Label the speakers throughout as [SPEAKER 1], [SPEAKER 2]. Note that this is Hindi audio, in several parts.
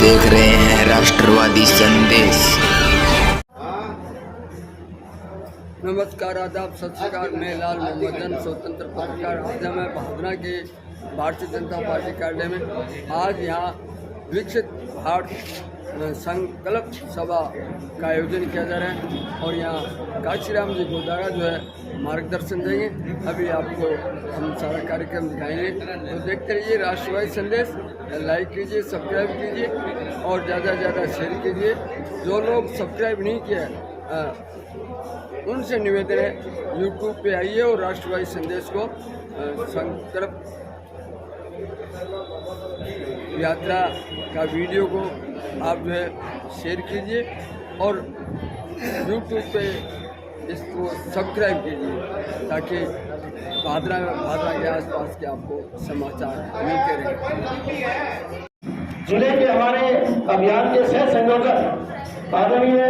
[SPEAKER 1] देख रहे हैं राष्ट्रवादी संदेश।
[SPEAKER 2] नमस्कार, आदाब, सत श्री अकाल। मैं लाल मोहम्मदन, स्वतंत्र पत्रकार। आज मैं भादरा के भारतीय जनता पार्टी कार्यालय में आज यहाँ विकसित भारत संकल्प सभा का आयोजन किया जा रहा है और यहाँ काशीराम जी गोदारा जो है मार्गदर्शन देंगे। अभी आपको हम सारा कार्यक्रम दिखाएंगे, तो देखते रहिए। राष्ट्रवादी संदेश लाइक कीजिए, सब्सक्राइब कीजिए और ज़्यादा से ज़्यादा शेयर कीजिए। जो लोग सब्सक्राइब नहीं किया उनसे निवेदन है यूट्यूब पे आइए और राष्ट्रवादी संदेश को संकल्प यात्रा का वीडियो को आप जो है शेयर कीजिए और यूट्यूब पे इसको सब्सक्राइब कीजिए ताकि भादरा के आसपास के आपको समाचार मिलते रहें।
[SPEAKER 3] जिले के हमारे अभियान के सह संयोजक आदरणीय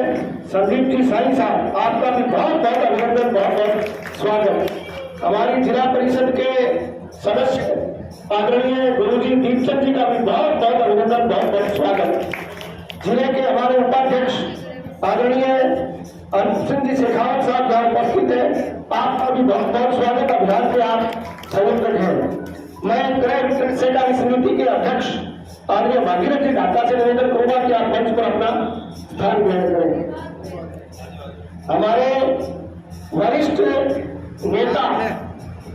[SPEAKER 3] संदीप जी साई साहब, आपका भी बहुत बहुत अभिनंदन, बहुत बहुत स्वागत। हमारी जिला परिषद के सदस्य आदरणीय गुरुजी दीपचंद जी का भी बहुत बहुत अभिनंदन, बहुत बहुत स्वागत। जिले के हमारे उपाध्यक्ष आदरणीय अनंत सिंह जी शेखावत साहब जहाँ उपस्थित है, आपका भी बहुत बहुत स्वागत। अभियान के आप संयोजक हैं। मैं गृह वितरण सहकारी समिति के अध्यक्ष आदरणीय भागीरथ जी ढाका से निवेदन करूंगा कि आप मंच पर अपना स्थान ग्रहण करें। हमारे वरिष्ठ नेता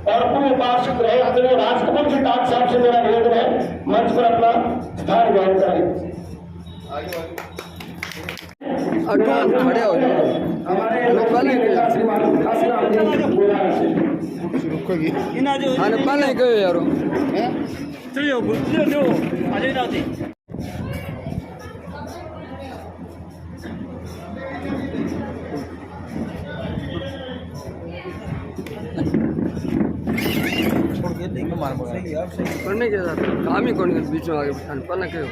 [SPEAKER 3] और पूर्व पार्षद रहे आदरणीय राजकमल जी टाक साहब से मेरा निवेदन है, मंच पर अपना स्थान ग्रहण करें।
[SPEAKER 2] खड़े हो जाओ। पहले गए यारो करने के साथ काम ही कौन कर बीच में आगे बैठाने पहले क्यों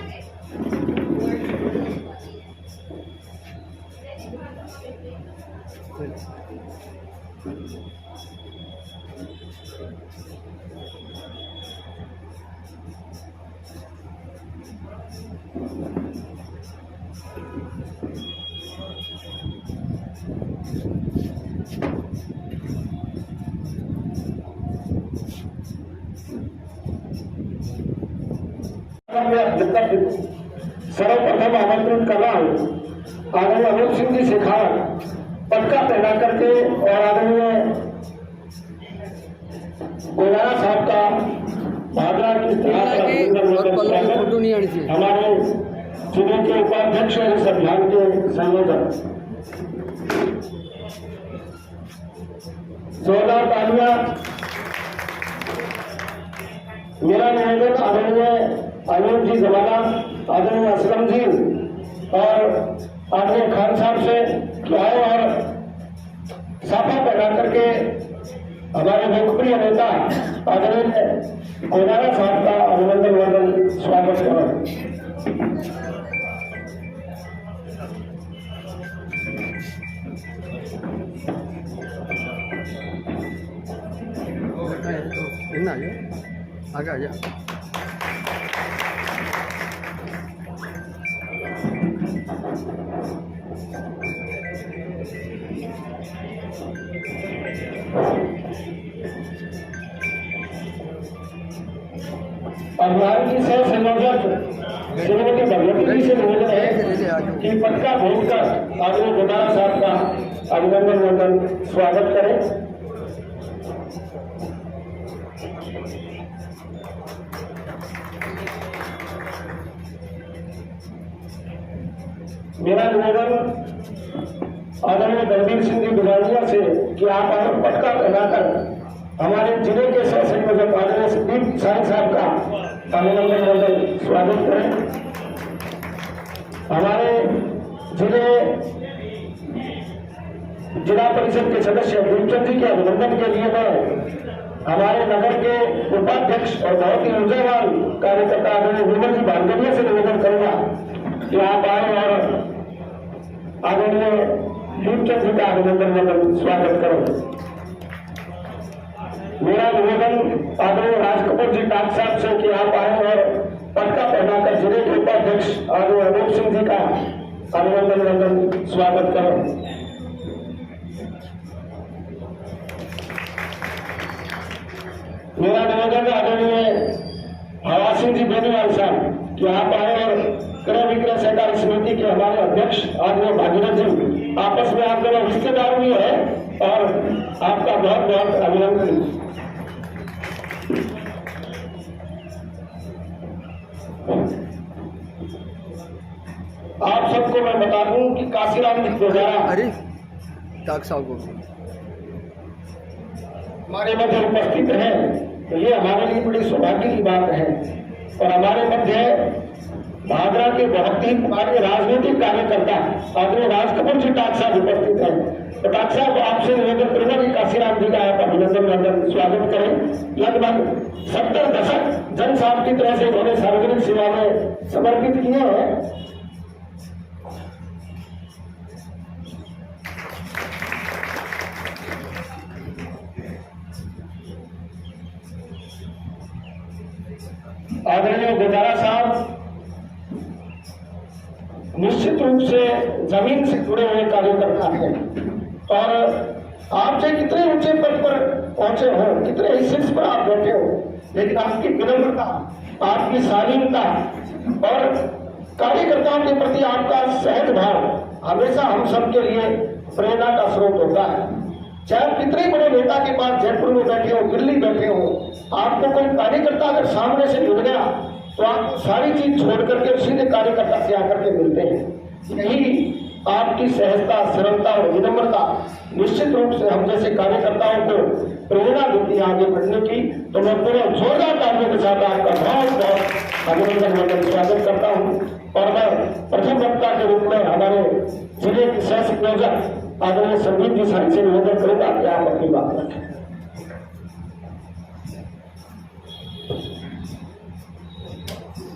[SPEAKER 3] सर्वप्रथम आमंत्रित कर रहा हूँ आदरणीय अनंत सिंह जी शेखावत पटका पहना करके और आदरणीय गोदारा साहब का भादरा की
[SPEAKER 2] फोटो नहीं आनी चाहिए।
[SPEAKER 3] हमारे जिले के उपाध्यक्ष और इस अभियान के संयोजक जोरदार तालियां। मेरा निवेदन आदरणीय आनंद जी जमाना, आदरणीय असलम जी और आदरणीय खान साहब से कि आए और साफा पहना करके हमारे लोकप्रिय नेता आदरणीय गोदारा साहब का अभिनंदन वर्णन स्वागत करें।
[SPEAKER 2] आगे आ जा।
[SPEAKER 3] अभियान की सह संयोजक श्रीमती भगवती जी से निवेदन है कि पटका भेजकर आदरणीय गोदारा साहब का अभिनंदन वंदन स्वागत करें। मेरा निवेदन आदरणीय बलबीर सिंह जी गुजारिया से कि आप पटका पहनाकर हमारे जिले के सह संयोजक आदरणीय संदीप साई साहब का अभिनंदन वंदन स्वागत करें। हमारे जिला परिषद के सदस्य दीपचंद जी के अभिनंदन के लिए मैं हमारे नगर के उपाध्यक्ष और बहुत ही ऊर्जावान कार्यकर्ता आदरणीय विमल जी भांगरिया से निवेदन करूंगा कि आप आए और आदरणीय दीपचंद जी का अभिनंदन वंदन स्वागत करो। मेरा निवेदन आदरणीय राजकमल जी टाक साहब से कि आप आए और पटका पहनाकर जिले के उपाध्यक्ष आदरणीय स्वागत करें। मेरा निवेदन आदरणीय हवा सिंह जी बेनीवाल साहब कि आप आए और क्रय विक्रय सहकारी समिति के हमारे अध्यक्ष आदरणीय भागीरथ जी, आपस में आप दोनों रिश्तेदार भी है और आपका बहुत बहुत अभिनंदन। आप सबको मैं बता दूं कि काशीराम जी गुजारा
[SPEAKER 2] अरे डॉक्टर साहब को
[SPEAKER 3] हमारे मध्य उपस्थित है, तो ये हमारे लिए बड़ी सौभाग्य की बात है। और हमारे मध्य भादरा के बहुत ही पुराने राजनीतिक कार्यकर्ता आदरणीय राजकमल जी टाक साहब उपस्थित हैं। तो टाक साहब आपसे निवेदन करूंगा कि काशीराम जी का आप अभिनंदन वंदन स्वागत करें। लगभग 70 दशक जन साहब की तरह से उन्होंने सार्वजनिक सेवा में समर्पित किए हैं। आदरणीय गुजारा साहब निश्चित रूप से जमीन से जुड़े हुए कार्यकर्ता हैं और आपसे कितने ऊंचे पद पर पहुंचे हो, कितने शीर्ष पर आप बैठे हो, लेकिन आपकी विनम्रता, आपकी शालीनता और कार्यकर्ताओं के प्रति आपका सहज भाव हमेशा हम सबके लिए प्रेरणा का स्रोत होता है। चाहे कितने बड़े नेता के पास जयपुर में बैठे हो, दिल्ली बैठे हो, आपको कोई कार्यकर्ता अगर सामने से जुड़ गया तो आप सारी चीज छोड़ करके सीधे कार्यकर्ता से आकर के मिलते हैं। यही आपकी सहजता, सरलता और विनम्रता निश्चित रूप से हम जैसे कार्यकर्ताओं को प्रेरणा देती है आगे बढ़ने की। तो मैं पूरे जोरदार तालियों के साथ आपका बहुत बहुत अभिनंदन वंदन स्वागत करता हूँ। और मैं प्रथम वक्ता के रूप में हमारे जिले के सह संयोजक आदरणीय संदीप जी साहब से निवेदन करूंगा कि आप अपनी बात रखें।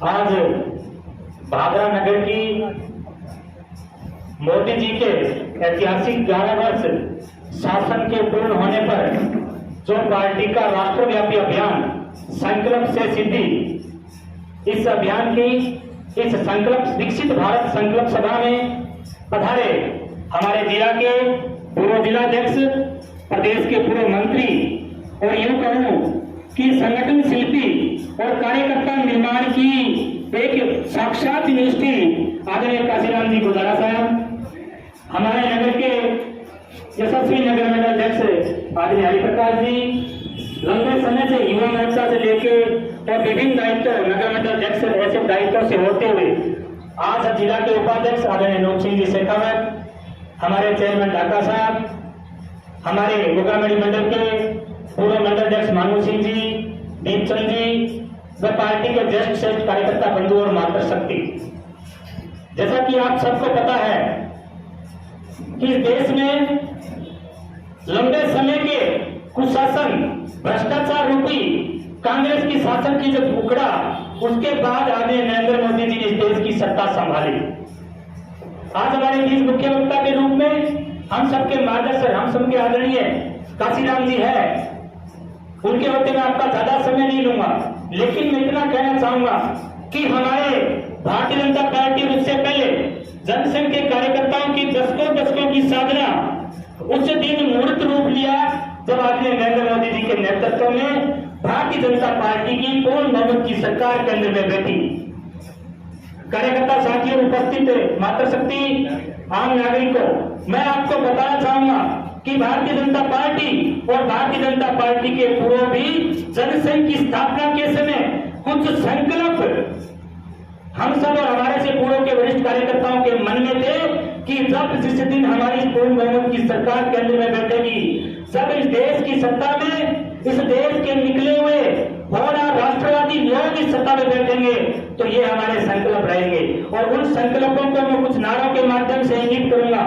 [SPEAKER 4] आज भादरा नगर की मोदी जी के ऐतिहासिक 11 वर्ष शासन के पूर्ण होने पर जो पार्टी का राष्ट्रव्यापी अभियान संकल्प से सिद्धि, इस अभियान की इस संकल्प विकसित भारत संकल्प सभा में पधारे हमारे जिला के पूर्व जिलाध्यक्ष, प्रदेश के पूर्व मंत्री और यूं कहूं कि संगठन शिल्पी और कार्यकर्ता निर्माण की एक साक्षात यूनिवर्सिटी आदरणीय काशीराम जी गुजारा साहब, हमारे नगर के यशस्वी नगर मंडल अध्यक्ष आदरणीय हरिप्रकाश जी, लंबे समय से युवा मोर्चा से लेके और विभिन्न दायित्व नगर मंडल अध्यक्ष ऐसे दायित्वों से होते हुए आज जिला के उपाध्यक्ष आदरणीय नूप सिंह जी शेखावत, हमारे चेयरमैन ढाका साहब, हमारे गोगामड़ी मंडल के पूर्व मंडल अध्यक्ष मानू सिंह जी, दीपचंद जी व पार्टी के ज्येष्ठ श्रेष्ठ कार्यकर्ता बंधु और मातृशक्ति। जैसा कि आप सबको पता है कि इस देश में लंबे समय के कुशासन, भ्रष्टाचार रूपी कांग्रेस की शासन की जब उखड़ा, उसके बाद आदरणीय नरेंद्र मोदी जी ने इस देश की सत्ता संभाली। आज हमारे बीच मुख्य वक्ता के रूप में हम सबके मार्गदर्शक, हम सबके आदरणीय काशीराम जी है। उनके होते मैं आपका ज्यादा समय नहीं लूंगा, लेकिन मैं इतना कहना चाहूंगा कि हमारे भारतीय जनता पार्टी उससे पहले जनसंघ के कार्यकर्ताओं की दशकों की साधना उस दिन मूर्त रूप लिया जब आदरणीय नरेंद्र मोदी जी के नेतृत्व में भारतीय जनता पार्टी की पूर्ण बहुमत की सरकार केंद्र में बैठी। कार्यकर्ता साथियों, उपस्थित मातृशक्ति, आम नागरिकों, मैं आपको बताना चाहूंगा कि भारतीय जनता पार्टी और भारतीय जनता पार्टी के पूर्व भी जनसंघ की स्थापना के समय कुछ संकल्प हम सब और हमारे से पूर्व के वरिष्ठ कार्यकर्ताओं के मन में थे कि जब जिस दिन हमारी पूर्ण बहुमत की सरकार केंद्र में बैठेगी, जब इस देश की सत्ता में इस देश के निकले हुए होनहार राष्ट्रवादी लोग इस सत्ता में बैठेंगे, तो ये हमारे संकल्प रहेंगे। और उन संकल्पों को मैं कुछ नारों के माध्यम से इंगित करूंगा।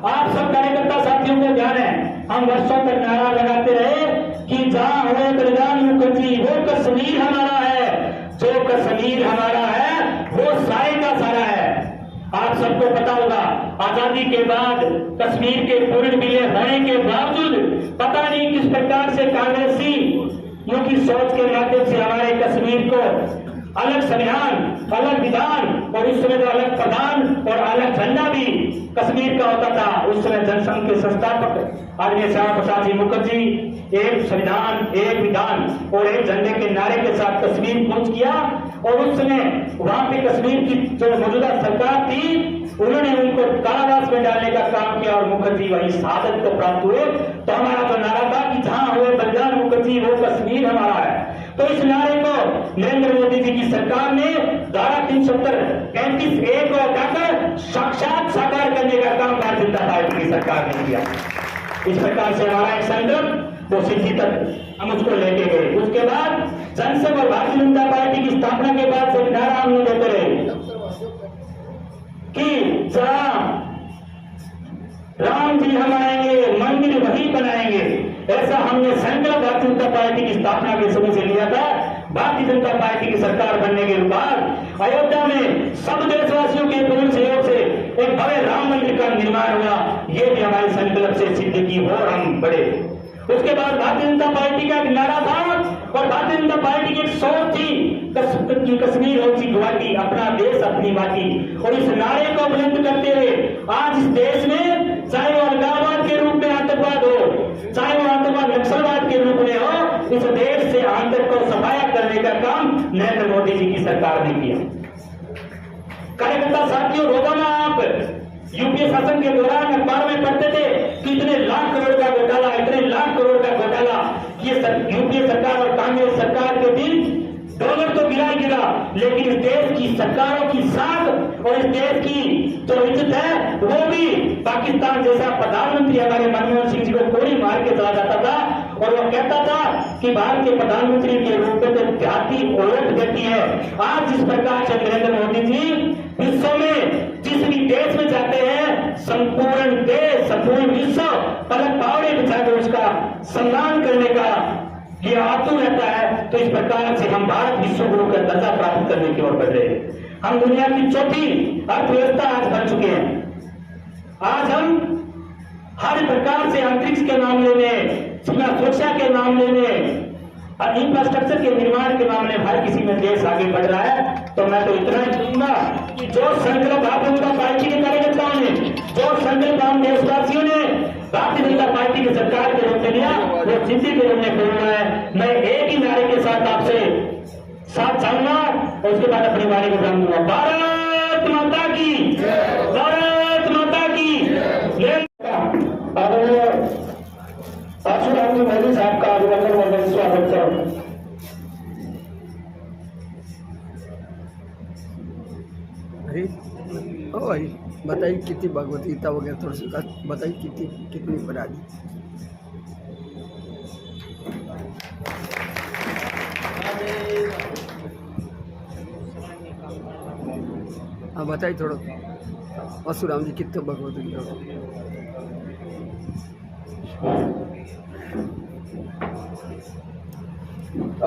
[SPEAKER 4] आप सब कार्यकर्ता साथियों को ध्यान है, हम वर्षों तक नारा लगाते रहे कि जहां हो बलिदान मुखर्जी वो कश्मीर हमारा है, जो कश्मीर हमारा है वो सारे का सारा है। आप सबको पता होगा, आजादी के बाद कश्मीर के पूर्ण विलय होने के बावजूद पता नहीं किस प्रकार से कांग्रेसी की सोच के माध्यम से हमारे कश्मीर को अलग संविधान, अलग विधान और इस समय तो अलग प्रधान और अलग झंडा भी कश्मीर का होता था। उस समय जनसंघ के संस्थापक आदरणीय श्यामा प्रसाद जी मुखर्जी एक संविधान, एक विधान और एक झंडे के नारे के साथ कश्मीर कूच किया और उस समय वहां पे कश्मीर की जो मौजूदा सरकार थी उन्होंने उनको कारावास में डालने का काम किया और मुखर्जी वही शहादत को प्राप्त हुए। तो हमारा तो नारा था कि जहां हुए बलिदान मुखर्जी वो कश्मीर हमारा है। तो इस नारे को नरेंद्र मोदी जी की सरकार ने धारा 370-35A को हटाकर साक्षात साकार करने का काम भारतीय जनता पार्टी की सरकार ने किया। इस प्रकार से हमारा एक संकल्प वो सिद्धि तक हम उसको लेके गए। उसके बाद जनसंघ और भारतीय जनता पार्टी की स्थापना के बाद से नारा हम लोग देते रहे कि जहां राम जी हम आएंगे मंदिर वही बनाएंगे। ऐसा हमने संकल्प भारतीय जनता पार्टी की स्थापना के समय से लिया था। भारतीय जनता पार्टी की सरकार बनने के बाद अयोध्या में सब देशवासियों के पूर्ण सहयोग से एक भव्य राम मंदिर का निर्माण हुआ। ये भी हमारे संकल्प से सिद्ध की और हम बढ़े। उसके बाद भारतीय जनता पार्टी का एक नारा था और भारतीय जनता पार्टी की एक सोच थी कश्मीर हो गुवाहाटी, अपना देश अपनी माटी। और इस नारे को बुलंद करते हुए आज इस देश में चाहे वो अलगाववाद के रूप में आतंकवाद हो, चाहे वो आतंकवाद नक्सलवाद के रूप में हो, इस देश से आतंक को सफाया करने का काम नरेंद्र मोदी जी की सरकार ने किया। कार्यकर्ता साथियों, रोजाना आप यूपीए शासन के दौरान अखबार में पढ़ते थे कि इतने लाख करोड़ का घोटाला, इतने लाख करोड़ का घोटाला। ये यूपीए सरकार और कांग्रेस सरकार के दिन डॉलर तो गिरा ही गिरा, लेकिन इस देश की सरकारों की साख और इस देश की जो इज्जत है वो भी पाकिस्तान जैसा प्रधानमंत्री हमारे मनमोहन सिंह जी को गोली मार के चला जाता था और वो कहता था कि भारत के प्रधानमंत्री के रूप में तो जाति औरत गति है। आज जिस प्रकार से नरेंद्र मोदी जी विश्व में जिस भी देश में जाते हैं, संपूर्ण देश, संपूर्ण विश्व पलक पावड़े बिछाकर उसका सम्मान करने का ये आतुर रहता है। तो इस प्रकार से हम भारत विश्व गुरु का दर्जा प्राप्त करने की ओर बढ़ रहे हैं। हम दुनिया की चौथी अर्थव्यवस्था आज बन चुके हैं। आज हम हर प्रकार से अंतरिक्ष के मामले में, सीमा सुरक्षा के मामले में, इंफ्रास्ट्रक्चर के निर्माण के मामले में हर किसी में देश आगे बढ़ रहा है। तो मैं तो इतना ही कहूंगा कि जो संकल्प भारतीय जनता पार्टी के कार्यकर्ताओं ने, जो संकल्प हम देशवासियों ने भारतीय जनता पार्टी की सरकार के रूप में लिया, वो सिद्धि के रूप में पूर्ण है। मैं एक ही नारे के साथ आपसे साथ जाऊंगा और उसके बाद अपनी वाणी को बंद दूंगा। भारत माता की, भारत माता की।
[SPEAKER 3] आशुराम मोदी साहब का अभिनंदन स्वागत सर।
[SPEAKER 2] भाई बताइए कितनी भगवत गीता वगैरह थोड़ा सा बताइए कितनी पढ़ा दी। हाँ बताइए थोड़ा, आशुराम जी कितने भगवत गीता।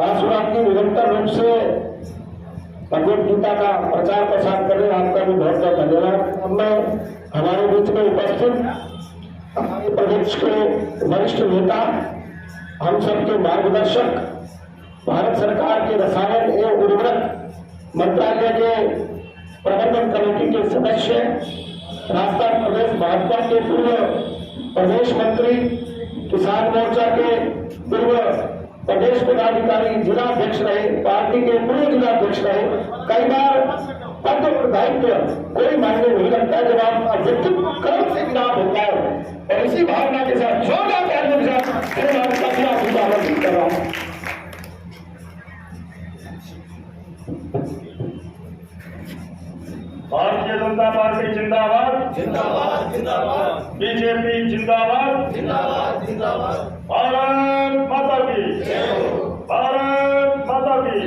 [SPEAKER 3] आशुराम जी निरंतर रूप से भगवत गीता का प्रचार प्रसार कर रहे हैं, आपका भी बहुत बहुत धन्यवाद। अब मैं हमारे बीच में उपस्थित हमारे प्रदेश के वरिष्ठ नेता, हम सबके मार्गदर्शक, भारत सरकार के रसायन एवं उर्वरक मंत्रालय के प्रबंधन कमेटी के सदस्य, राजस्थान प्रदेश भाजपा के पूर्व प्रदेश मंत्री, किसान मोर्चा के पूर्व प्रदेश पदाधिकारी, जिलाध्यक्ष रहे, पार्टी के पूर्व जिलाध्यक्ष रहे। कई बार पद और दायित्व कोई मायने नहीं रखता जब आप व्यक्तित्व कर्म से विराट होता है। और इसी भावना के साथ जोरदार तालियों के साथ कर रहा हूँ।
[SPEAKER 5] भारतीय जनता पार्टी जिंदाबाद, जिंदाबाद, जिंदाबाद। बीजेपी जिंदाबाद, जिंदाबाद, जिंदाबाद। भारत माता की, भारत माता की।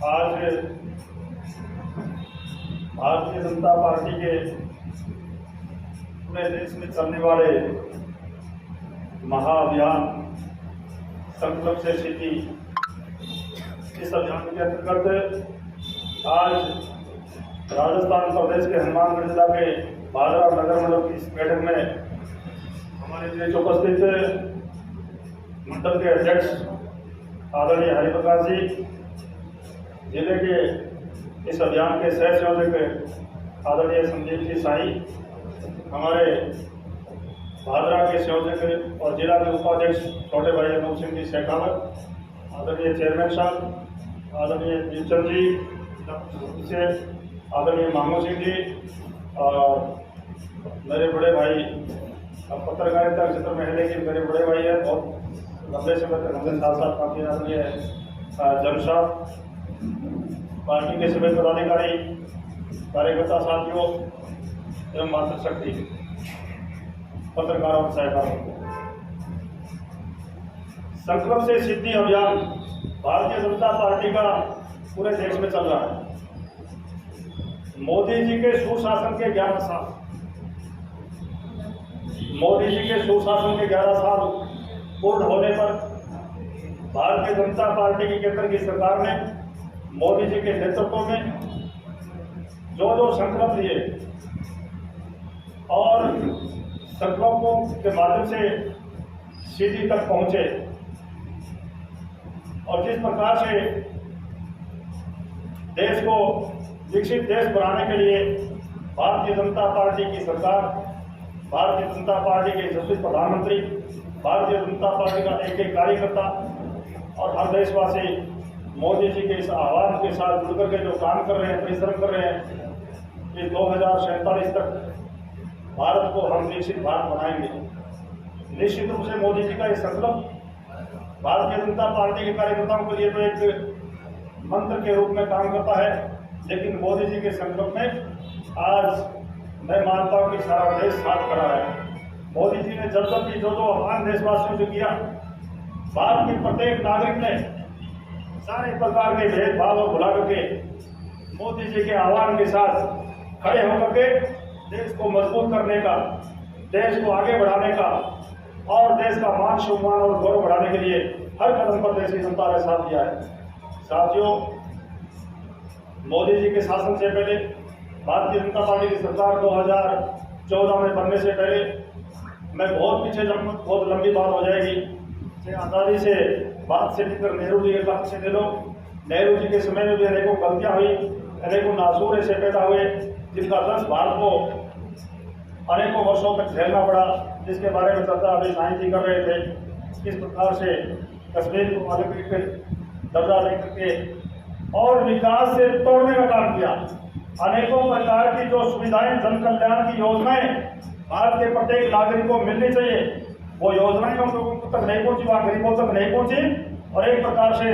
[SPEAKER 5] आज भारतीय जनता पार्टी के पूरे देश में चलने वाले महाअभियान संकल्प से सिद्धि, इस अभियान के अंतर्गत आज राजस्थान प्रदेश के हनुमानगढ़ जिला के भादरा नगर मंडल की इस बैठक में हमारे बीच उपस्थित मंडल के अध्यक्ष आदरणीय हरिप्रकाश जी, जिले के इस अभियान के सह संयोजक आदरणीय संदीप जी साई, हमारे भादरा के संयोजक और जिला के उपाध्यक्ष छोटे भाई अनूप सिंह जी शेखावत, आदरणीय चेयरमैन साहब, आदरणीय दीपचंद जी से, आदरणीय मामू सिंह जी, और मेरे बड़े भाई, अब पत्रकारिता क्षेत्र में है लेकिन मेरे बड़े भाई हैं, बहुत लंबे समय तक हमने साथ साथ काम किया, आदरणीय जन साहब, पार्टी के सभी पदाधिकारी, कार्यकर्ता साथियों एवं मातृशक्ति पत्रकारों और सहकारों, संकल्प से सिद्धि अभियान भारतीय जनता पार्टी का पूरे देश में चल रहा है। मोदी जी के सुशासन के 11 साल, मोदी जी के सुशासन के 11 साल पूर्ण होने पर भारतीय जनता पार्टी की केंद्र की सरकार ने मोदी जी के नेतृत्व में जो संकल्प लिए और संकल्पों के माध्यम से सिद्धि तक पहुंचे, और जिस प्रकार से देश को विकसित देश बनाने के लिए भारतीय जनता पार्टी की सरकार, भारतीय जनता पार्टी के यशस्वी प्रधानमंत्री, भारतीय जनता पार्टी का एक एक कार्यकर्ता और हर देशवासी मोदी जी के इस आह्वान के साथ जुड़ करके जो काम कर रहे हैं, परिश्रम कर रहे हैं कि 2047 तक भारत को हम विकसित भारत बनाएंगे। निश्चित रूप से मोदी जी का ये संकल्प भारतीय जनता पार्टी के कार्यकर्ताओं के लिए तो एक मंत्र के रूप में काम करता है, लेकिन मोदी जी के संकल्प में आज मैं मानता हूं कि सारा देश साथ खड़ा है। मोदी जी ने जब भी जो आह्वान देशवासियों से किया, भारत के प्रत्येक नागरिक ने सारे प्रकार के भेदभाव और भुला करके मोदी जी के आह्वान के साथ खड़े होकर के देश को मजबूत करने का, देश को आगे बढ़ाने का और देश का मान सम्मान और गौरव बढ़ाने के लिए हर कदम पर देश की जनता ने साथ दिया है। साथियों, मोदी जी के शासन से पहले भारतीय जनता पार्टी की सरकार 2014 में बनने से पहले, मैं बहुत पीछे जाऊंगा, बहुत लंबी बात हो जाएगी, आज़ादी से बात से लेकर नेहरू जी के काल से ले लो, नेहरू जी के समय में भी अनेकों गलतियां हुई, अनेकों नासूर ऐसे पैदा हुए जिनका दर्श भारत को अनेकों वर्षों तक झेलना पड़ा, जिसके बारे में चर्चा अभी साईं जी कर रहे थे। किस प्रकार से कश्मीर को अलग दर्जा दे करके और विकास से तोड़ने का काम किया। अनेकों प्रकार की जो सुविधाएं, जन कल्याण की योजनाएं भारत के प्रत्येक नागरिक को मिलनी चाहिए, वो योजनाएं हम लोगों तक नहीं पहुंची, वहाँ गरीबों तक नहीं पहुंची, और एक प्रकार से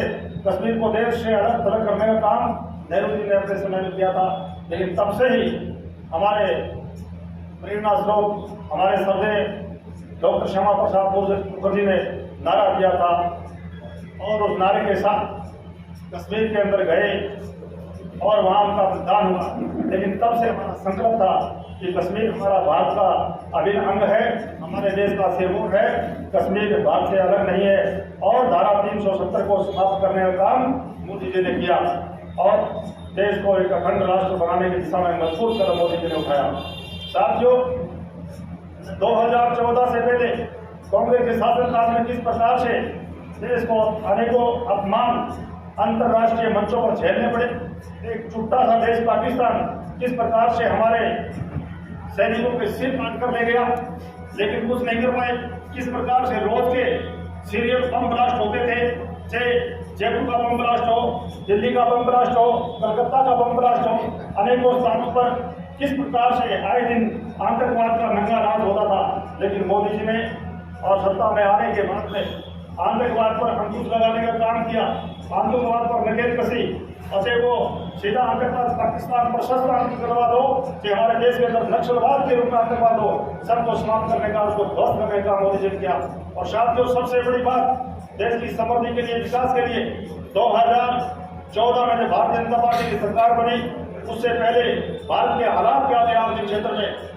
[SPEAKER 5] कश्मीर को देश से अलग थलग करने का काम नेहरू जी ने अपने समय में किया था। लेकिन तब से ही हमारे प्रेरणा स्रोत, हमारे सर्वे डॉक्टर श्यामा प्रसाद मुखर्जी ने नारा दिया था, और उस नारे के साथ कश्मीर के अंदर गए और वहाँ उनका मतदान हुआ। लेकिन तब से हमारा संकल्प था कि कश्मीर हमारा भारत का अभिन्न अंग है, हमारे देश का सिरमौर है, कश्मीर भारत से अलग नहीं है, और धारा 370 को समाप्त करने का काम मोदी जी ने किया और देश को एक अखंड राष्ट्र बनाने की दिशा में मजबूत कदम मोदी जी ने उठाया। साथियों, 2014 से पहले कांग्रेस के शासनकाल में किस प्रकार से देश को अनेकों अपमान अंतर्राष्ट्रीय मंचों पर झेलने पड़े, एक छोटा सा देश पाकिस्तान किस प्रकार से हमारे सैनिकों के सिर काट कर ले गया, लेकिन कुछ नहीं कर पाए। किस प्रकार से रोज के सीरियल बम ब्लास्ट होते थे, चाहे जयपुर का बम ब्लास्ट हो, दिल्ली का बम ब्लास्ट हो, कलकत्ता का बम ब्लास्ट हो, अनेकों स्थानों पर किस प्रकार से आए दिन आतंकवाद का नंगा राज होता था। लेकिन मोदी जी ने और सत्ता में आने के बाद में आतंकवाद पर अंकुश लगाने का काम किया, आतंकवाद पर नकेल कसी, और वो सीधा आतंकवाद पाकिस्तान पर शस्त्र आतंकवाद हो, कि हमारे देश के अंदर नक्सलवाद के रूप में आतंकवाद हो, सबको समाप्त करने का, उसको ध्वस्त करने का मोदी जी ने किया। और साथियों, सबसे बड़ी बात, देश की समृद्धि के लिए, विकास के लिए 2014 में जब भारतीय जनता पार्टी की सरकार बनी, उससे पहले भारत के हालात क्या थे आर्थिक क्षेत्र में,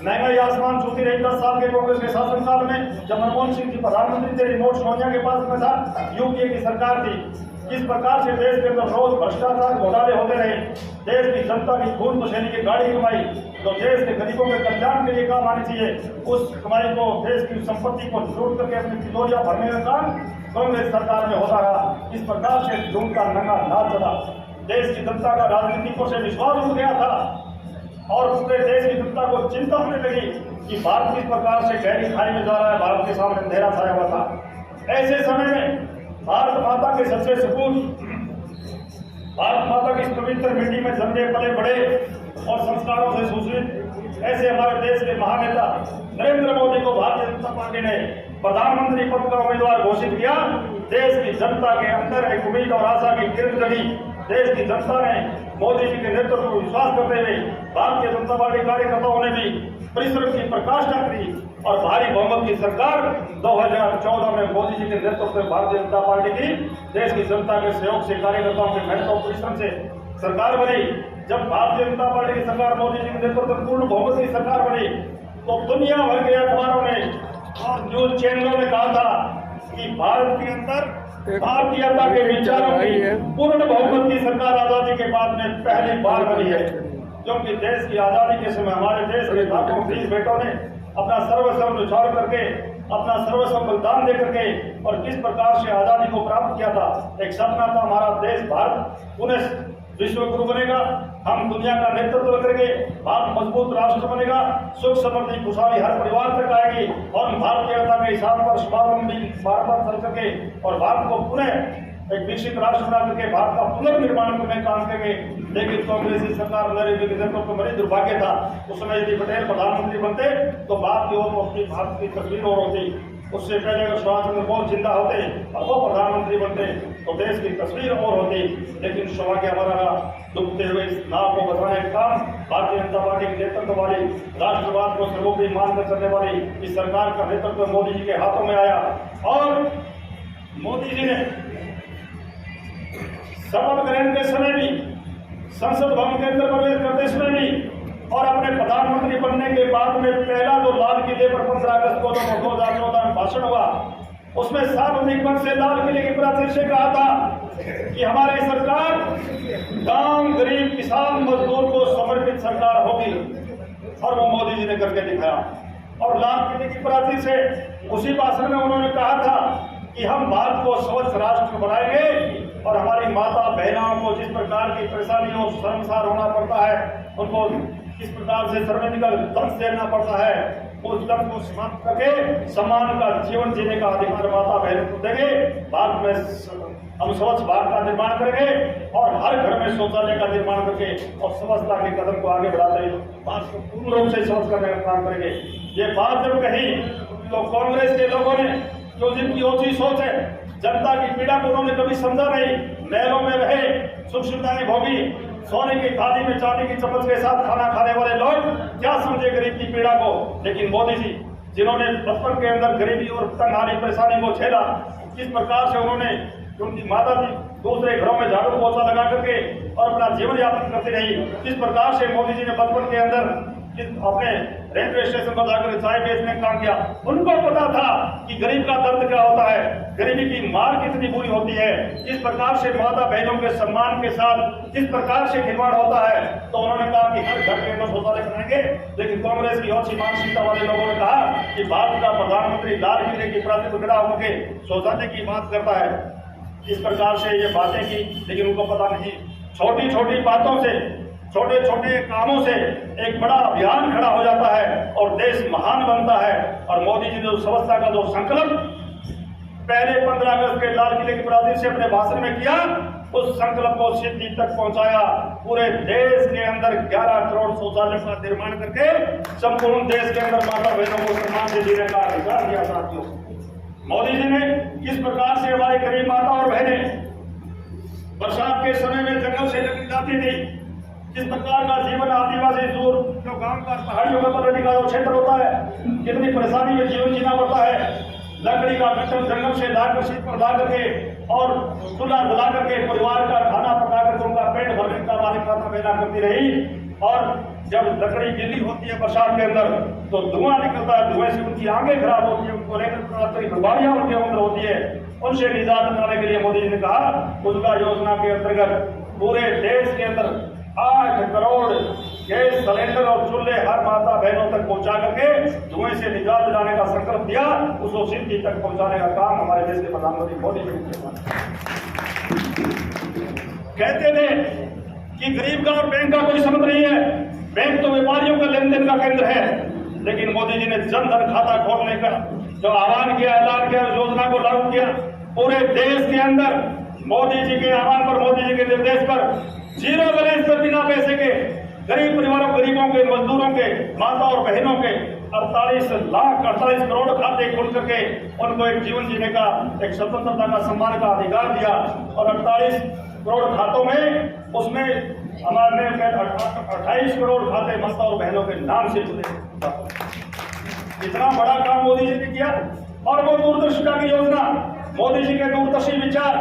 [SPEAKER 5] महंगाई आसमान छूती रही 10 साल के कांग्रेस के शासनकाल में, जब मनमोहन सिंह जी प्रधानमंत्री थे, रिमोट सोनिया के पास में था, यूपीए की सरकार थी। किस प्रकार से देश के अंदर रोज भ्रष्टाचार घोटाले होते रहे, देश की जनता की खून पसीने की गाड़ी कमाई तो देश के गरीबों के कल्याण के लिए काम आनी चाहिए, उस कमाई को, देश की संपत्ति को लूट करके अपनी तिजोरियां भरने का काम कांग्रेस सरकार में होता रहा। इस प्रकार से लूट का नंगा नाच चला। देश की जनता का राजनीतिकों से विश्वास उठ गया था और पूरे देश की जनता को चिंता होने लगी कि भारत किस प्रकार से गहरी खाई में जा रहा है, भारत के सामने अंधेरा छाया हुआ था। ऐसे समय में भारत माता के सच्चे सपूत, भारत माता की इस पवित्र मिट्टी में जन्मे पले बड़े और संस्कारों से सुसज्जित ऐसे हमारे देश के महानेता नरेंद्र मोदी को भारतीय जनता पार्टी ने प्रधानमंत्री पद का उम्मीदवार घोषित किया। देश की जनता के अंदर एक उम्मीद और आशा की किरण जगी। देश की जनता ने मोदी जी के नेतृत्व पर विश्वास करते हुए भारतीय जनता पार्टी कार्यकर्ताओं ने भी परिश्रम की प्रकाष्ठा की और भारी बहुमत की सरकार 2014 में मोदी जी के नेतृत्व में भारतीय जनता पार्टी की देश की जनता के सहयोग से, कार्यकर्ताओं के मेहनत और परिश्रम से सरकार बनी। जब भारतीय जनता पार्टी की सरकार मोदी जी के नेतृत्व में पूर्ण बहुमत की सरकार बनी तो दुनिया भर के अखबारों ने और न्यूज चैनलों ने कहा था कि भारत के अंदर भारतीयता के विचारों की पूर्ण बहुमत की सरकार आजादी के बाद में पहली बार बनी है। क्योंकि देश की आजादी के समय हमारे देश के लाखों वीर बेटों ने अपना सर्वस्व न्यौछावर करके, अपना सर्वस्व बलिदान दे करके और किस प्रकार से आजादी को प्राप्त किया था। एक सपना था हमारा देश भारत पुनः विश्व गुरु बनेगा, हम दुनिया का नेतृत्व करेंगे, भारत मजबूत राष्ट्र बनेगा, सुख समृद्धि खुशहाली हर परिवार तक आएगी और हम भारतीयता के हिसाब पर स्वावलंबी बार चल सके और भारत को पुनः एक विकसित राष्ट्र बना करके भारत का पुनर्निर्माण करने का काम करेंगे। लेकिन कांग्रेसी सरकार नरेंद्र मोदी नेतृत्व बड़ी दुर्भाग्य था। उस समय यदि पटेल प्रधानमंत्री बनते तो बात की और अपनी भारत की तस्वीर और होती। उससे पहले अगर सुभाष चंद्र बोस जिंदा होते और वो प्रधानमंत्री बनते तो देश की तस्वीर और होती। लेकिन सौभाग्य हमारा डूबते हुए इस नाव को बचाने का काम भारतीय जनता पार्टी के नेतृत्व वाली, राष्ट्रवाद को सर्वोपरि मानकर चलने वाली इस सरकार का नेतृत्व मोदी जी के हाथों में आया और मोदी जी ने शपथ ग्रहण के समय भी, संसद भवन के अंदर प्रवेश करते समय भी और अपने प्रधानमंत्री बनने के बाद में पहला जो लाल किले पर 15 अगस्त को 2014 में भाषण हुआ उसमें सार्वजनिक मंच से लाल किले की प्राचीर से कहा था कि हमारी सरकार गांव, गरीब, किसान, मजदूर को समर्पित सरकार होगी और वो मोदी जी ने करके दिखाया। और लाल किले की प्राचीर से उसी भाषण में उन्होंने कहा था कि हम भारत को स्वच्छ राष्ट्र बनाएंगे और हमारी माता बहनों को जिस प्रकार की परेशानियों शर्मसार होना पड़ता है, उनको किस प्रकार से सर्वनिकल दर्द देना पड़ता है, उस दर्द को समाप्त करके सम्मान का जीवन जीने का अधिकार माता बहनों को देंगे। भारत में हम स्वच्छ भारत का निर्माण करेंगे और हर घर में शौचालय का निर्माण करके और स्वच्छता के कदम को आगे बढ़ाते हुए भारत को पूर्ण रूप से स्वच्छ करने का काम करेंगे। ये बात जब कही तो कांग्रेस के लोगों ने जो जिनकी ऊंची सोच है, जनता की पीड़ा को उन्होंने कभी समझा नहीं, महलों में रहे, सुख सुविधाएं भोगी, सोने की थाली में चांदी की चम्मच के साथ खाना खाने वाले लोग क्या समझे गरीब की पीड़ा को। लेकिन मोदी जी जिन्होंने बचपन के अंदर गरीबी और तंगहाली परेशानी को झेला, किस प्रकार से उन्होंने उनकी माता जी दूसरे घरों में झाड़ू पोछा लगा करके और अपना जीवन यापन करती रही, किस प्रकार से मोदी जी ने बचपन के अंदर अपने रेलवे स्टेशन पर जाकर चाय बेचने का काम किया। उनको पता था कि गरीब का दर्द क्या होता है, गरीबी की मार कितनी बुरी होती है, किस प्रकार से माता बहनों के सम्मान के साथ किस प्रकार से खिलवाड़ होता है। तो उन्होंने कहा कि हर घर के अंदर शौचालय बनाएंगे। लेकिन कांग्रेस की ओछी मानसिकता वाले लोगों ने कहा कि भारत का प्रधानमंत्री लाल किले की प्राचीर पर खड़ा होकर शौचालय की बात करता है। इस प्रकार से ये बातें की, लेकिन उनको पता नहीं छोटी छोटी बातों से, छोटे छोटे कामों से एक बड़ा अभियान खड़ा हो जाता है और देश महान बनता है। और मोदी जी ने जो व्यवस्था का जो संकल्प पहले 15 अगस्त के लाल किले की प्राचीर से अपने भाषण में किया, उस संकल्प को सिद्धि तक पहुंचाया। पूरे देश के अंदर 11 करोड़ शौचालय का निर्माण करके संपूर्ण देश के अंदर माता बहनों को सम्मान से जीने का अधिकार दिया। साथियों, मोदी जी ने किस प्रकार से हमारी गरीब माता और बहनें बरसात के समय में जंगल से लकड़ी जाती थी, किस प्रकार का जीवन आदिवासी दूर जो गांव का पहाड़ियों में पता का जो क्षेत्र होता है, कितनी परेशानी में जीवन जीना पड़ता है। लकड़ी का कट्टन जंगल से लाकर शीत पर ला करके और चूल्हा जला करके परिवार का खाना पका करके उनका पेट भरने का हमारी माता बहना करती रही। और जब लकड़ी गीली होती है बरसात के अंदर तो धुआं निकलता है, धुएं से उनकी आंखें खराब होती है, उनको लेकर बीमारियां उनके अंदर होती है। उनसे निजात दिलाने के लिए मोदी जी ने कहा उज्ज्वला योजना के अंतर्गत पूरे देश के अंदर 8 करोड़ गैस सिलेंडर और चूल्हे हर माता बहनों तक पहुंचा करके धुएं से निजात दिलाने का संकल्प दिया। उसको सिद्धि तक पहुंचाने का काम हमारे देश के प्रधानमंत्री मोदी जी ने किया। कहते थे कि गरीब का और बैंक का कोई संबंध नहीं है, बैंक तो व्यापारियों का लेन देन का केंद्र है। लेकिन मोदी जी ने जन धन खाता खोलने का जो आह्वान किया, ऐलान किया, योजना को लागू किया, पूरे देश के अंदर मोदी जी के आह्वान पर, मोदी जी के निर्देश पर 0 बैलेंस पर बिना पैसे के गरीब परिवारों, गरीबों के, मजदूरों के, माता और बहनों के 48 करोड़ खाते खोल करके उनको एक जीवन जीने का, एक स्वतंत्रता का, सम्मान का अधिकार दिया। और 48 करोड़ खातों में उसमें हमारे 28 करोड़ खाते माता और बहनों के नाम से खुले। इतना बड़ा काम मोदी जी ने किया। और वो दूरदर्शिता की योजना, मोदी जी के दूरदर्शी विचार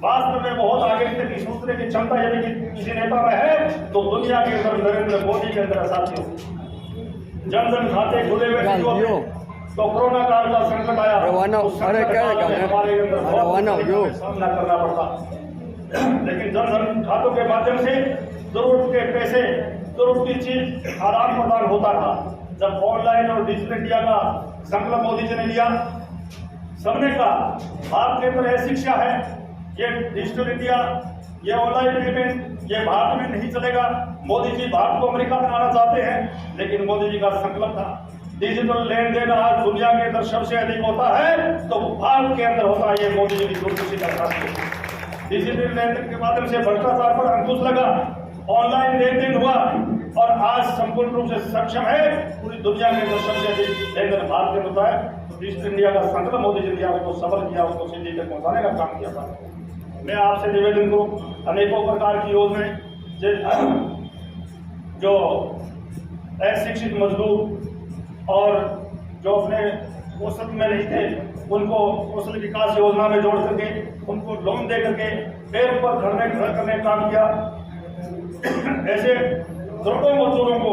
[SPEAKER 5] वास्तव में बहुत आगे तक की सोचने की क्षमता यदि किसी नेता में है तो दुनिया के अंदर नरेंद्र मोदी के अंदर साथियों जन धन खाते खुले हुए तो कोरोना काल का संकट आया, हमारे अंदर सामना करना पड़ता। लेकिन जन धन खातों के माध्यम से जरूरत के पैसे, जरूरत की चीज आदान प्रदान होता था। जब ऑनलाइन और डिजिटल इंडिया का संकल्प मोदी जी ने लिया, सबने कहा भारत के अंदर यह शिक्षा है, ये डिजिटल इंडिया, ये ऑनलाइन पेमेंट, ये भारत में नहीं चलेगा। मोदी जी भारत को अमेरिका बनाना चाहते हैं, लेकिन मोदी जी का संकल्प था डिजिटल लेन देन आज दुनिया के अंदर सबसे अधिक होता है तो भारत के अंदर होता है। ये मोदी जी की दूरदर्शी का साथ। डिजिटल लेन देन के माध्यम से भ्रष्टाचार पर अंकुश लगा, ऑनलाइन लेन देन हुआ और आज संपूर्ण रूप से सक्षम है। पूरी दुनिया के अंदर सबसे अधिक लेन देन भारत में होता है। डिजिटल इंडिया का संकल्प मोदी जी ने उसको सफल किया, उसको सिद्धि तक पहुंचाने का काम किया था। मैं आपसे निवेदन करूं, अनेकों प्रकार की योजनाएं जो अशिक्षित मजदूर और जो अपने कौशल में नहीं थे उनको कौशल विकास योजना में जोड़ करके उनको लोन दे करके पैर पर खड़ा करने का काम किया। ऐसे करोड़ों मजदूरों को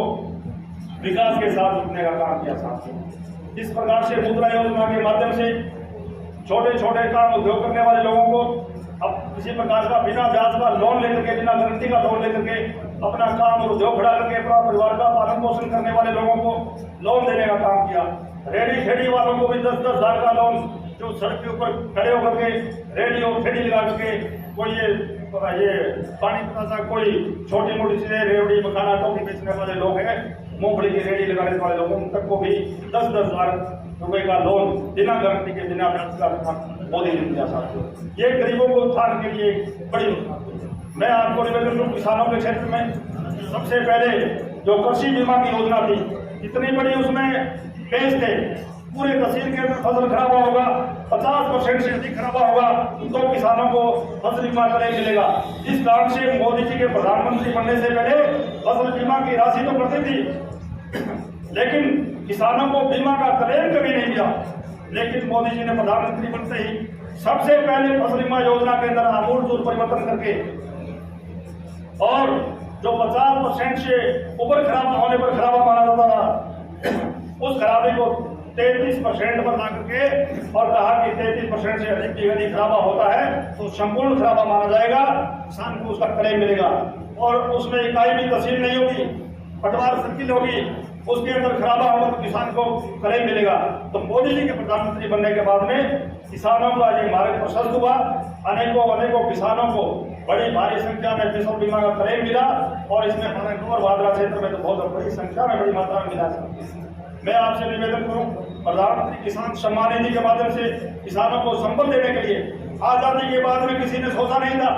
[SPEAKER 5] विकास के साथ जुटने का काम किया साथ। इस प्रकार से मुद्रा योजना के माध्यम से छोटे छोटे काम उद्योग करने वाले लोगों को अब किसी प्रकार का बिना ब्याज का लोन लेकर के, बिना गारंटी का लोन लेकर के अपना काम और उद्योग खड़ा करके अपना परिवार का पालन पोषण करने वाले लोगों को लोन देने का काम किया। रेडी खेड़ी वालों को भी 10-10 हज़ार का लोन, जो सड़क के ऊपर खड़े होकर के रेडी और खेड़ी लगा करके कोई ये पानी पतासा, कोई छोटी मोटी चीजें, रेवड़ी मखाना टोपी बेचने वाले लोग हैं, मूंगफली की रेडी लगाने वाले लोगों तक को भी 10-10 हज़ार रुपए का लोन बिना गारंटी के, बिना ब्याज का मोदी ने दिया साथियों। ये गरीबों को उत्थान के लिए बड़ी योजना। मैं आपको निवेदन करूं, किसानों के क्षेत्र में सबसे पहले जो कृषि बीमा की योजना थी, इतनी बड़ी उसमें पेश थे, पूरे तहसील के अंदर फसल खराब होगा 50% से अधिक खराब होगा तो किसानों को फसल बीमा क्लेम मिलेगा। इस कारण से मोदी जी के प्रधानमंत्री बनने से पहले फसल बीमा की राशि तो बढ़ती थी, लेकिन किसानों को बीमा का क्लेम कभी नहीं मिला। लेकिन मोदी जी ने प्रधानमंत्री बनते ही सबसे पहले फसल बीमा योजना के अंदर आमूल परिवर्तन करके और जो 50% से ऊपर खराबा होने पर खराबा माना जाता था, उस खराबे को 33% पर ला करके और कहा कि 33% से अधिक खराबा होता है तो संपूर्ण खराबा माना जाएगा, किसान को उसका क्लेम मिलेगा। और उसमें इकाई भी तहसील नहीं होगी, पटवार सर्किल होगी, उसके अंदर खराबा होगा तो किसान को क्लेम मिलेगा। तो मोदी जी के प्रधानमंत्री बनने के बाद में किसानों का ये मार्ग प्रशस्त हुआ, अनेकों किसानों को बड़ी भारी संख्या में फसल बीमा का क्लेम मिला और इसमें और भादरा क्षेत्र में तो बहुत बड़ी संख्या में, बड़ी मात्रा में मिला। मैं आपसे निवेदन करूं, प्रधानमंत्री किसान सम्मान निधि के माध्यम से किसानों को संबल देने के लिए आजादी के बाद में किसी ने सोचा नहीं था।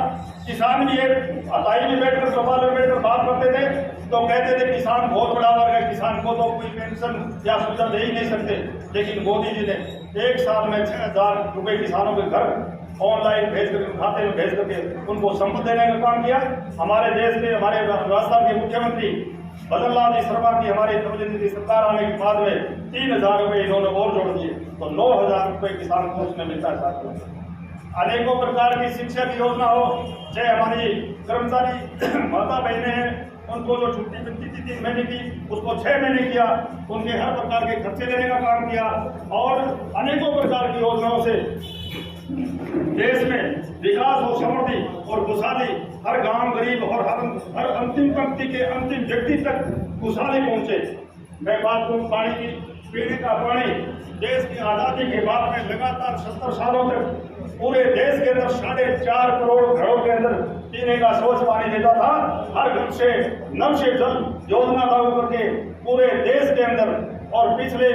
[SPEAKER 5] किसान भी एक अताई में बैठकर, सोफा में बैठकर बात करते थे तो कहते थे किसान बहुत बड़ा वर्ग है, किसान को तो कोई पेंशन या सुविधा दे ही नहीं सकते। लेकिन मोदी जी ने 1 साल में 6,000 रुपए किसानों के घर ऑनलाइन भेज करके, खाते में भेज करके उनको संबल देने का काम किया। हमारे देश के, हमारे राजस्थान के मुख्यमंत्री बदन लाल जी शर्मा की हमारी प्रधानमंत्री सरकार आने के बाद में 3,000 रुपए इन्होंने और जोड़ दिए तो 9,000 रुपए किसान को उसमें मिलता है साथियों। अनेकों प्रकार की शिक्षा की योजना हो, चाहे हमारी कर्मचारी माता बहनें हैं उनको जो छुट्टी मिलती थी 3 महीने की उसको 6 महीने किया, उनके हर प्रकार के खर्चे लेने का काम किया और अनेकों प्रकार की योजनाओं से देश में विकास और समृद्धि और खुशहाली हर गांव, गरीब और हर अंतिम पंक्ति के अंतिम व्यक्ति तक खुशहाली पहुंचे। मैं बात करूं पानी की, पीने का पानी देश की आजादी के बाद में लगातार 70 सालों तक पूरे देश के अंदर 4.5 करोड़ घरों के अंदर पीने का स्वच्छ पानी देता था। हर घर से नल से जल योजना लागू करके पूरे देश के अंदर, और पिछले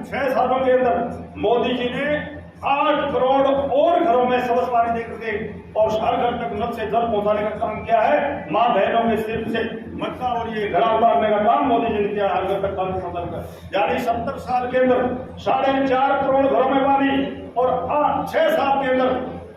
[SPEAKER 5] 6 सालों के अंदर मोदी जी ने 8 करोड़ और घरों में स्वच्छ पानी दे करके और हर घर तक नल से जल पहुंचाने का काम किया है। माँ बहनों के सिर से मटका और ये घड़ा उतारने का काम मोदी जी ने किया है, हर घर तक पानी पहुंचाकर। यानी 70 साल के अंदर 4.5 करोड़ घरों में पानी और 6 साल के अंदर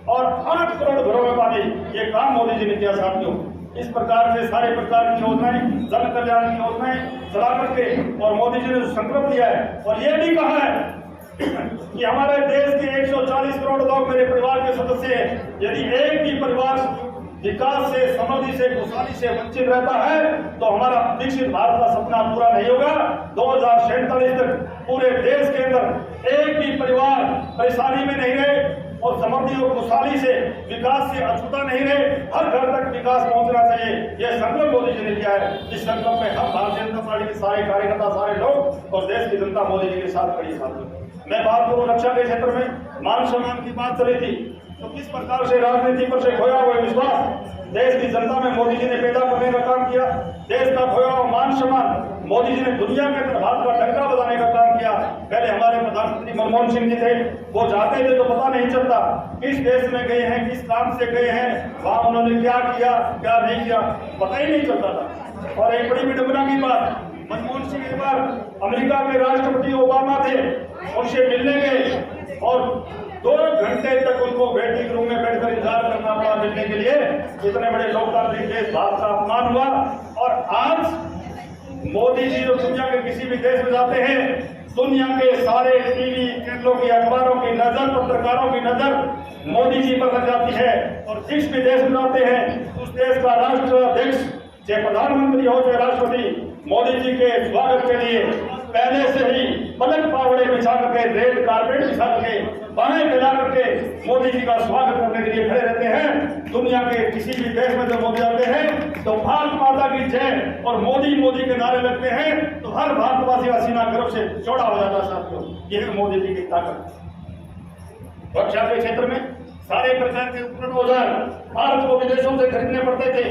[SPEAKER 5] और 8 करोड़ घरों में पानी, ये काम मोदी जी ने किया साथियों। इस प्रकार से सारे प्रकार की योजनाएं, जन कल्याण की योजनाएं चला करके और मोदी जी ने संकल्प लिया है और ये भी कहा है कि हमारे देश के 140 करोड़ लोग मेरे परिवार के सदस्य हैं। यदि एक भी परिवार विकास से, समृद्धि से, खुशहाली से वंचित रहता है तो हमारा विकसित भारत का सपना पूरा नहीं होगा। 2047 तक पूरे देश के अंदर एक भी परिवार परेशानी में नहीं रहे और समृद्धि और खुशहाली से, विकास से अछूता नहीं रहे, हर घर तक विकास पहुंचना चाहिए। यह संकल्प मोदी जी ने किया है। इस संकल्प में हम भारतीय जनता पार्टी के सारे कार्यकर्ता, सारे लोग और देश की जनता मोदी जी के साथ खड़ी है। मैं बात करूं रक्षा के क्षेत्र में मान सम्मान की बात चली थी, तो किस प्रकार से राजनीति पर से खोया हुआ विश्वास देश की जनता में मोदी जी ने पैदा करने का काम किया। देश का खोया हुआ मान सम्मान मोदी जी ने दुनिया के अंदर भारत का डंका बजाने का काम किया। पहले हमारे प्रधानमंत्री मनमोहन सिंह जी थे, वो जाते थे तो पता नहीं चलता किस देश में गए हैं, किस काम से गए हैं, वहां उन्होंने क्या किया क्या नहीं किया, पता ही नहीं चलता था। और एक बड़ी विडंबना की बात, मनमोहन सिंह एक बार अमेरिका के राष्ट्रपति ओबामा थे, उनसे मिलने गए और 2 घंटे तक उनको वेटिंग रूम में बैठकर इंतजार करना पड़ा मिलने के लिए। इतने बड़े लोकतांत्रिक देश भारत का अपमान हुआ। और आज मोदी जी जो दुनिया के किसी भी देश में जाते हैं, दुनिया के सारे टीवी चैनलों की, अखबारों की नजर, पत्रकारों की नजर मोदी जी पर लग जाती है। और जिस भी देश में जाते हैं उस देश का राष्ट्राध्यक्ष, चाहे प्रधानमंत्री हो चाहे राष्ट्रपति, मोदी जी के स्वागत के लिए पहले से ही पलक पावड़े बिछा करके, रेड कारपेट बिछा करके, बाहें फैला करके मोदी जी का स्वागत करने के लिए खड़े रहते हैं। दुनिया के किसी भी देश में जब मोदी आते हैं तो भारत माता की जय और मोदी मोदी के नारे लगते हैं तो हर भारतवासी का सीना गर्व से चौड़ा हो जाता है साथियों। यह है मोदी जी की ताकत। रक्षा के क्षेत्र में सारे प्रकार के उपकरण औजार भारत को विदेशों से खरीदने पड़ते थे।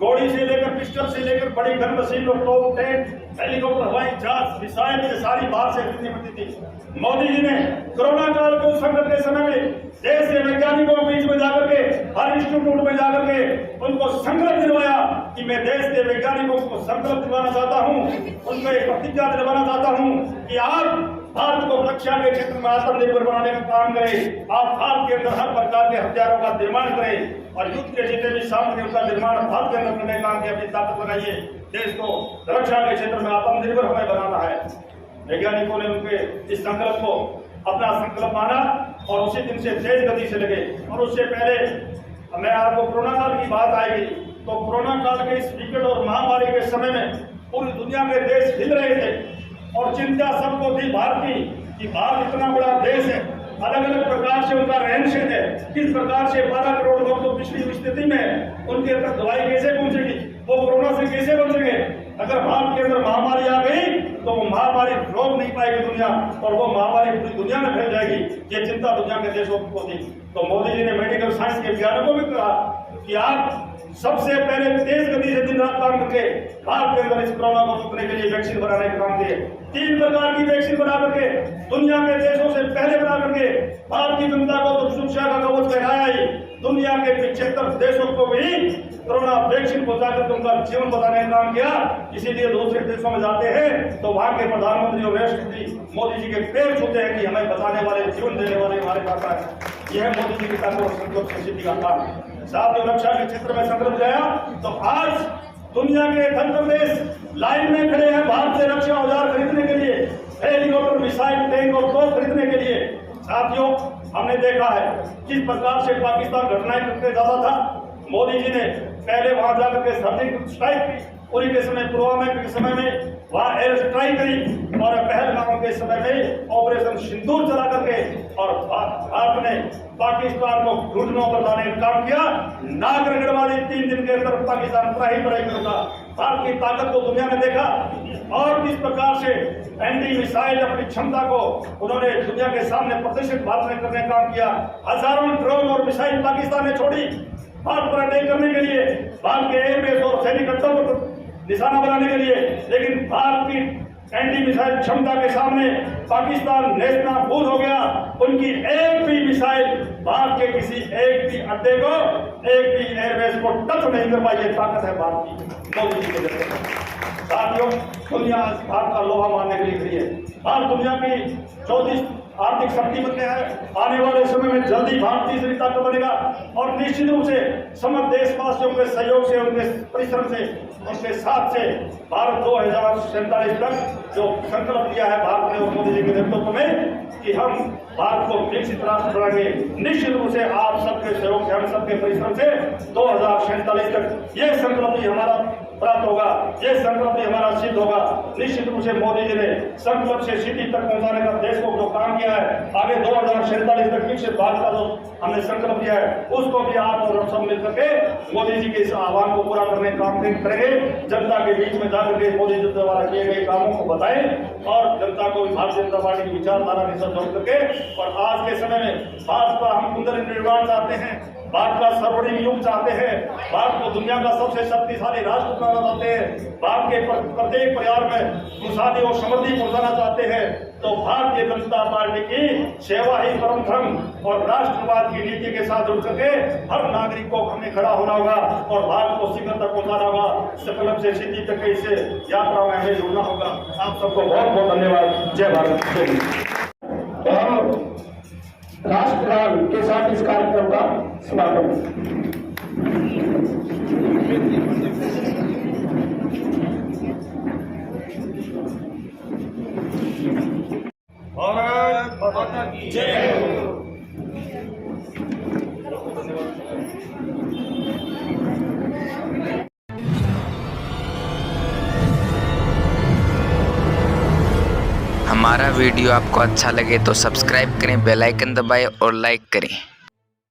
[SPEAKER 5] गोली से लेकर पिस्टल से लेकर बड़ी गन मशीन, तोप, टैंक, हेलीकॉप्टर, हवाई जहाज, मिसाइल, ये सारी बाहर से खरीदनी पड़ती थी। मोदी जी ने कोरोना काल के उस संकट के समय में देश के वैज्ञानिकों के बीच में जाकर के, हर इंस्टीट्यूट में जाकर के उनको संकल्प दिलवाया कि मैं देश के वैज्ञानिकों को संकल्प दिलवाना चाहता हूँ, उनको एक प्रतिज्ञा दिलवाना चाहता हूँ कि आप भारत को रक्षा के क्षेत्र में आत्मनिर्भर बनाने का काम करें। आप भारत के अंदर हर प्रकार के हथियारों का निर्माण करें और युद्ध के जितने भी सामग्री उनका निर्माण भारत के अंदर करने का काम की अपनी ताकत बनाइए। देश को रक्षा के क्षेत्र में आत्मनिर्भर हमें बनाना है। वैज्ञानिकों ने उनके इस संकल्प को अपना संकल्प माना और उसी दिन से तेज गति से लगे। और उससे पहले मैं आपको कोरोना काल की बात आएगी तो कोरोना काल के इस विकट और महामारी के समय में पूरी दुनिया के देश हिल रहे थे और चिंता सबको थी भारत की कि भारत इतना बड़ा देश है, अलग अलग प्रकार से उनका रहन सहन है, किस प्रकार से 12 करोड़ लोग तो पिछली स्थिति में उनके तक दवाई कैसे पहुंचेगी, वो कोरोना से कैसे बचेंगे। अगर भारत के अंदर महामारी आ गई तो वो महामारी रोक नहीं पाएगी दुनिया और वो महामारी पूरी दुनिया में फैल जाएगी। ये चिंता दुनिया के देशों को थी। तो मोदी जी ने मेडिकल साइंस के वैज्ञानिकों को भी कहा कि आप सबसे पहले तेज गति से दिन रात काम करके भारत के अंदर इस कोरोना को रोकने के लिए वैक्सीन बनाने का काम किए। 3 प्रकार की वैक्सीन बना करके दुनिया के देशों से पहले बना करके भारत की जनता को तो सुरक्षा का कवच पहनाया ही, दुनिया के 75 देशों को भी कोरोना वैक्सीन पहुंचा कर उनका जीवन बचाने का काम किया। इसीलिए दूसरे देशों में जाते हैं तो वहां के प्रधानमंत्री और राष्ट्रपति मोदी जी के पैर छूते हैं कि हमें बचाने वाले, जीवन देने वाले हमारे पास है। यह है मोदी जी की ताकत और संकल्प से सिद्धि का काम। साथ ही रक्षा के क्षेत्र में संकल्प लिया तो आज दुनिया के धन देश लाइन में खड़े हैं भारत से रक्षा औजार खरीदने के लिए, हेलीकॉप्टर, मिसाइल, टैंक और तोप खरीदने के लिए। साथियों, हमने देखा है किस प्रकार से पाकिस्तान घटनाएं करते जाता था। मोदी जी ने पहले वहां जाकर के सर्जिकल स्ट्राइक की, उरी के समय, पुलवामा के समय में वहां एयर स्ट्राइक करी और पहलगाम के समय में ऑपरेशन सिंदूर चला करके और भारत ने पाकिस्तान को घुटनों पर लाने का काम किया। नागरिक वाली 3 दिन के अंदर पाकिस्तान पराई करता। भारत की ताकत को दुनिया ने देखा। और किस प्रकार से एंटी मिसाइल अपनी क्षमता को उन्होंने दुनिया के सामने प्रदर्शित भारत में करने का काम किया। हजारों ड्रोन और मिसाइल पाकिस्तान ने छोड़ी भारत पर अटैक करने के लिए, भारत के एयरबेस और सैनिक अड्डों को निशाना बनाने के लिए, लेकिन भारत की एंटी मिसाइल क्षमता के सामने पाकिस्तान नेस्तनाबूद हो गया। उनकी एक भी मिसाइल भारत के किसी एक भी अड्डे को, एक भी एयरबेस को टच नहीं कर पाई। ये ताकत है भारत की, मोदी जी के जरिए। साथियों, दुनिया भारत का लोहा मारने के लिए खड़ी है। भारत दुनिया की 34 आर्थिक शक्ति बनने है। आने वाले समय में जल्दी भारत तीसरी ताकत बनेगा और निश्चित रूप से समस्त देशवासियों के सहयोग से, उनके परिश्रम से, उनके साथ से भारत 2047 तक जो संकल्प लिया है भारत ने और मोदी जी के नेतृत्व में कि हम भारत को विकसित राष्ट्र बनाएंगे, निश्चित रूप से आप सबके सहयोग से, हम सबके परिश्रम से 2047 तक ये संकल्प भी हमारा प्राप्त होगा, ये संकल्प भी हमारा सिद्ध होगा। निश्चित रूप से मोदी जी ने संकल्प से सिद्धि तक पहुंचाने का देश को जो काम किया है, आगे 2047 तक विकसित भारत का जो हमने संकल्प लिया है, उसको भी आप और हम सब मिलकर के मोदी जी के इस आह्वान को पूरा करने का काम करेंगे। जनता के बीच में जाकर के मोदी जी द्वारा किए गए कामों को बताएं और जनता को भी भारतीय जनता पार्टी की विचारधारा के साथ जोड़ करके, और आज के समय में भारत का हम सुंदर निर्माण चाहते हैं, भारत का सर्वोच्च युग चाहते हैं, भारत को दुनिया का सबसे शक्तिशाली राष्ट्र बनाना चाहते हैं, भारत के प्रत्येक परिवार में खुशहाली और समृद्धि पहुंचाना चाहते हैं, तो भारतीय जनता पार्टी की सेवा ही परम धर्म और राष्ट्रवाद की नीति के साथ जुड़ करके हर नागरिक को हमें खड़ा होना होगा और भारत को शिखर तक पहुंचाना होगा। संकल्प से सिद्धि तक के इसे यात्रा में हमें जुड़ना होगा। आप सबको बहुत बहुत धन्यवाद। जय भारत।
[SPEAKER 3] राष्ट्रगान के साथ इस कार्यक्रम का समापन।
[SPEAKER 5] भारत माता की जय हो।
[SPEAKER 1] हमारा वीडियो आपको अच्छा लगे तो सब्सक्राइब करें, बेल आइकन दबाएं और लाइक करें।